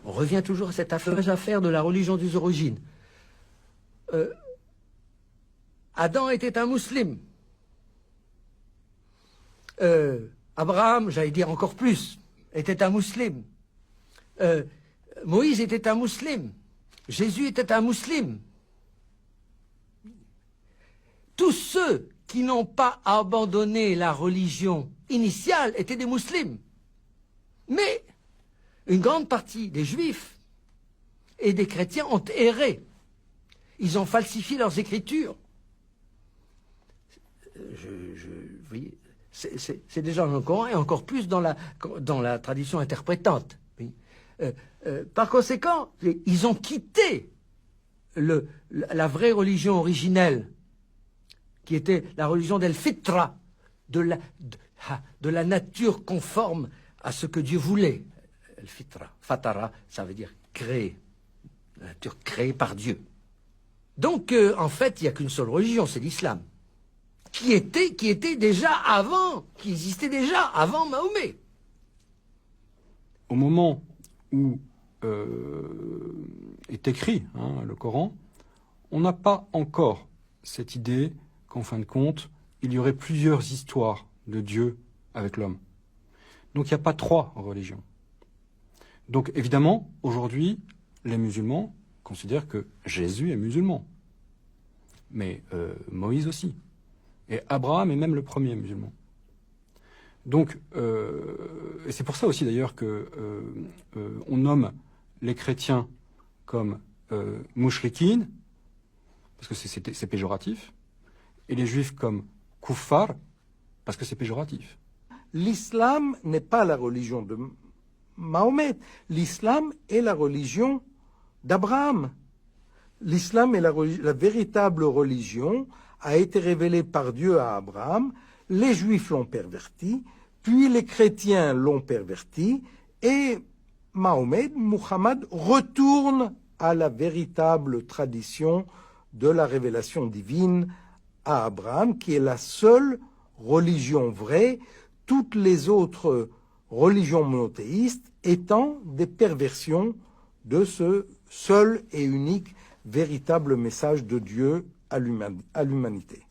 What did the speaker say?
On revient toujours à cette affaire de la religion des origines. Adam était un musulman. Abraham, j'allais dire encore plus, était un musulman. Moïse était un musulman. Jésus était un musulman. Tous ceux qui n'ont pas abandonné la religion initiale étaient des musulmans. Mais une grande partie des juifs et des chrétiens ont erré. Ils ont falsifié leurs écritures. C'est déjà dans le Coran et encore plus dans la tradition interprétante. Oui. Par conséquent, ils ont quitté la vraie religion originelle, qui était la religion d'El-Fitra, de la nature conforme à ce que Dieu voulait. El-Fitra, Fatara, ça veut dire créer, la nature créée par Dieu. Donc, en fait, il n'y a qu'une seule religion, c'est l'islam, qui existait déjà avant Mahomet. Au moment où est écrit le Coran, on n'a pas encore cette idée qu'en fin de compte, il y aurait plusieurs histoires de Dieu avec l'homme. Donc il n'y a pas 3 religions. Donc évidemment, aujourd'hui, les musulmans considèrent que Jésus est musulman. Mais Moïse aussi. Et Abraham est même le premier musulman. Donc, et c'est pour ça aussi d'ailleurs que on nomme les chrétiens comme mouchrikin, parce que c'est péjoratif, et les juifs comme kuffar, parce que c'est péjoratif. L'islam n'est pas la religion de Mahomet. L'islam est la religion d'Abraham. L'islam est la véritable religion, a été révélée par Dieu à Abraham. Les juifs l'ont perverti, puis les chrétiens l'ont perverti, et Muhammad retourne à la véritable tradition de la révélation divine à Abraham, qui est la seule religion vraie, toutes les autres religions monothéistes étant des perversions de ce seul et unique véritable message de Dieu à l'humanité.